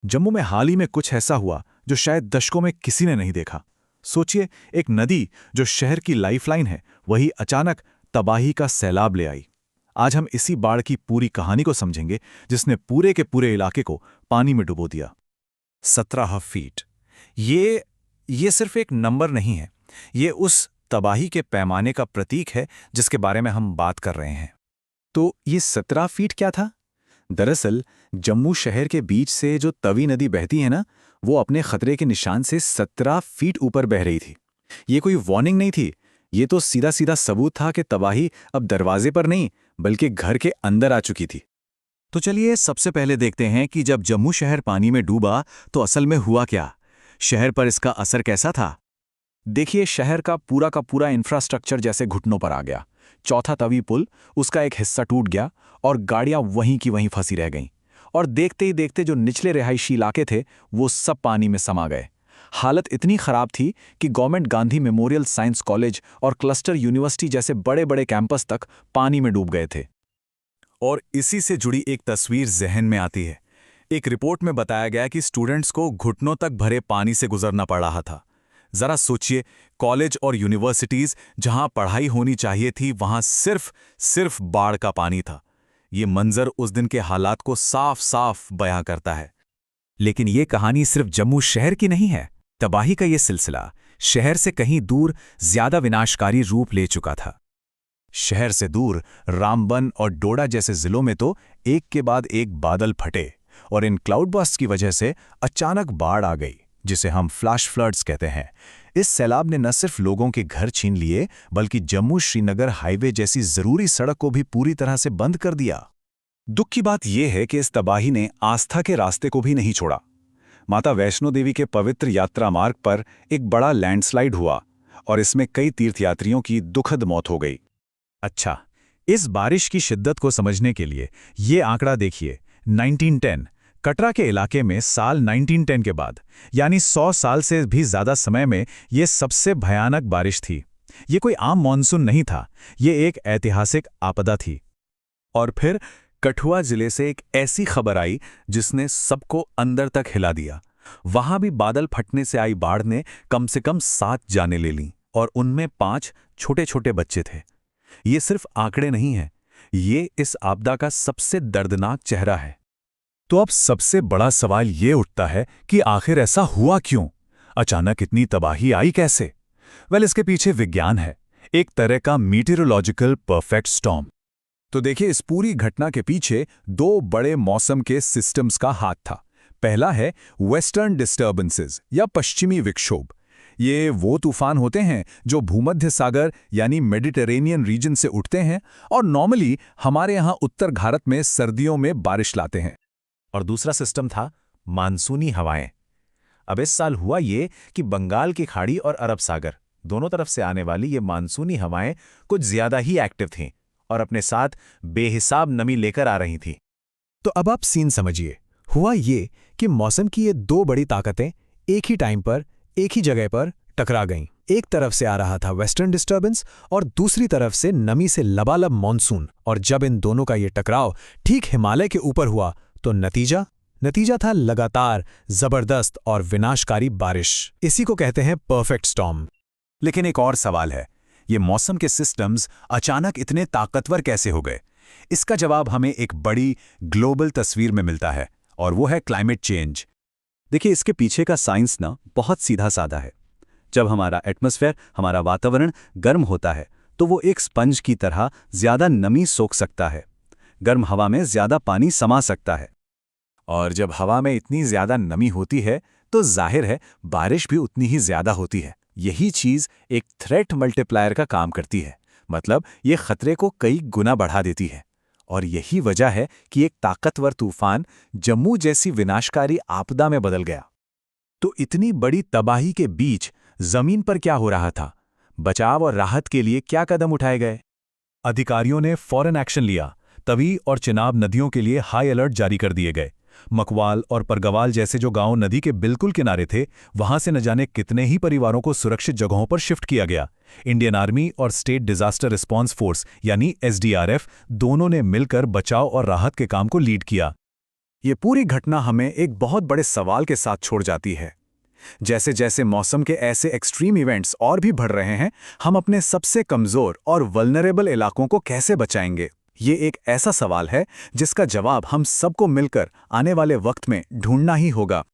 जम्मू में हाल ही में कुछ ऐसा हुआ जो शायद दशकों में किसी ने नहीं देखा। सोचिए, एक नदी जो शहर की लाइफलाइन है, वही अचानक तबाही का सैलाब ले आई। आज हम इसी बाढ़ की पूरी कहानी को समझेंगे, जिसने पूरे के पूरे इलाके को पानी में डुबो दिया। 17 फीट। ये सिर्फ एक नंबर नहीं है, ये उस तबाही के पैमाने का प्रतीक है जिसके बारे में हम बात कर रहे हैं। तो ये 17 फीट क्या था? दरअसल जम्मू शहर के बीच से जो तवी नदी बहती है ना, वो अपने खतरे के निशान से 17 फीट ऊपर बह रही थी। ये कोई वार्निंग नहीं थी, ये तो सीधा सीधा सबूत था कि तबाही अब दरवाजे पर नहीं बल्कि घर के अंदर आ चुकी थी। तो चलिए सबसे पहले देखते हैं कि जब जम्मू शहर पानी में डूबा तो असल में हुआ क्या। शहर पर इसका असर कैसा था? देखिए, शहर का पूरा इंफ्रास्ट्रक्चर जैसे घुटनों पर आ गया। चौथा तवी पुल, उसका एक हिस्सा टूट गया और गाड़ियां वहीं की वहीं फंसी रह गईं। और देखते ही देखते जो निचले रिहायशी इलाके थे वो सब पानी में समा गए। हालत इतनी खराब थी कि government Gandhi memorial science college और क्लस्टर यूनिवर्सिटी जैसे बड़े बड़े कैंपस तक पानी में डूब गए थे। और इसी से जुड़ी एक तस्वीर जहन में आती है। एक रिपोर्ट में बताया गया कि स्टूडेंट्स को घुटनों तक भरे पानी से गुजरना पड़ रहा था। जरा सोचिए, कॉलेज और यूनिवर्सिटीज जहां पढ़ाई होनी चाहिए थी, वहां सिर्फ बाढ़ का पानी था। ये मंजर उस दिन के हालात को साफ साफ बयां करता है। लेकिन ये कहानी सिर्फ जम्मू शहर की नहीं है। तबाही का ये सिलसिला शहर से कहीं दूर ज्यादा विनाशकारी रूप ले चुका था। शहर से दूर रामबन और डोडा जैसे जिलों में तो एक के बाद एक बादल फटे और इन क्लाउड बर्स्ट की वजह से अचानक बाढ़ आ गई, जिसे हम फ्लैश फ्लड्स कहते हैं। इस सैलाब ने न सिर्फ लोगों के घर छीन लिए, बल्कि जम्मू श्रीनगर हाईवे जैसी जरूरी सड़क को भी पूरी तरह से बंद कर दिया। दुख की बात यह है कि इस तबाही ने आस्था के रास्ते को भी नहीं छोड़ा। माता वैष्णो देवी के पवित्र यात्रा मार्ग पर एक बड़ा लैंडस्लाइड हुआ और इसमें कई तीर्थयात्रियों की दुखद मौत हो गई। अच्छा, इस बारिश की शिद्दत को समझने के लिए ये आंकड़ा देखिए। 1910 कटरा के इलाके में साल 1910 के बाद, यानी 100 साल से भी ज्यादा समय में ये सबसे भयानक बारिश थी। ये कोई आम मॉनसून नहीं था, ये एक ऐतिहासिक आपदा थी। और फिर कठुआ जिले से एक ऐसी खबर आई जिसने सबको अंदर तक हिला दिया। वहां भी बादल फटने से आई बाढ़ ने कम से कम 7 जानें ले लीं और उनमें 5 छोटे छोटे बच्चे थे। ये सिर्फ आंकड़े नहीं हैं, ये इस आपदा का सबसे दर्दनाक चेहरा है। तो अब सबसे बड़ा सवाल ये उठता है कि आखिर ऐसा हुआ क्यों? अचानक इतनी तबाही आई कैसे? इसके पीछे विज्ञान है, एक तरह का मीटेरोलॉजिकल परफेक्ट स्टॉर्म। तो देखिए, इस पूरी घटना के पीछे 2 बड़े मौसम के सिस्टम्स का हाथ था। पहला है वेस्टर्न डिस्टर्बेंसेस या पश्चिमी विक्षोभ। ये वो तूफान होते हैं जो भूमध्य सागर यानी मेडिटेरेनियन रीजन से उठते हैं और नॉर्मली हमारे यहाँ उत्तर भारत में सर्दियों में बारिश लाते हैं। और दूसरा सिस्टम था मानसूनी हवाएं। अब इस साल हुआ ये कि बंगाल की खाड़ी और अरब सागर दोनों तरफ से आने वाली ये मानसूनी हवाएं कुछ ज्यादा ही एक्टिव थीं और अपने साथ बेहिसाब नमी लेकर आ रही थीं। तो अब आप सीन समझिए। हुआ ये कि मौसम की ये 2 बड़ी ताकतें एक ही टाइम पर एक ही जगह पर टकरा गईं। एक तरफ से आ रहा था वेस्टर्न डिस्टर्बेंस और दूसरी तरफ से नमी से लबालब मॉनसून। और जब इन दोनों का ये टकराव ठीक हिमालय के ऊपर हुआ तो नतीजा था लगातार जबरदस्त और विनाशकारी बारिश। इसी को कहते हैं परफेक्ट स्टॉर्म। लेकिन एक और सवाल है, ये मौसम के सिस्टम्स अचानक इतने ताकतवर कैसे हो गए? इसका जवाब हमें एक बड़ी ग्लोबल तस्वीर में मिलता है और वो है क्लाइमेट चेंज। देखिए, इसके पीछे का साइंस ना बहुत सीधा साधा है। जब हमारा एटमॉस्फेयर, हमारा वातावरण गर्म होता है तो वो एक स्पंज की तरह ज्यादा नमी सोख सकता है। गर्म हवा में ज्यादा पानी समा सकता है और जब हवा में इतनी ज्यादा नमी होती है तो जाहिर है बारिश भी उतनी ही ज्यादा होती है। यही चीज एक थ्रेट मल्टीप्लायर का काम करती है, मतलब ये खतरे को कई गुना बढ़ा देती है। और यही वजह है कि एक ताकतवर तूफान जम्मू जैसी विनाशकारी आपदा में बदल गया। तो इतनी बड़ी तबाही के बीच जमीन पर क्या हो रहा था? बचाव और राहत के लिए क्या कदम उठाए गए? अधिकारियों ने फौरन एक्शन लिया। तवी और चिनाब नदियों के लिए हाई अलर्ट जारी कर दिए गए। मकवाल और परगवाल जैसे जो गांव नदी के बिल्कुल किनारे थे, वहां से न जाने कितने ही परिवारों को सुरक्षित जगहों पर शिफ्ट किया गया। इंडियन आर्मी और स्टेट डिजास्टर रिस्पांस फोर्स यानी SDRF दोनों ने मिलकर बचाव और राहत के काम को लीड किया। ये पूरी घटना हमें एक बहुत बड़े सवाल के साथ छोड़ जाती है। जैसे जैसे मौसम के ऐसे एक्सट्रीम इवेंट्स और भी बढ़ रहे हैं, हम अपने सबसे कमज़ोर और वल्नरेबल इलाकों को कैसे बचाएंगे? ये एक ऐसा सवाल है जिसका जवाब हम सबको मिलकर आने वाले वक्त में ढूंढना ही होगा।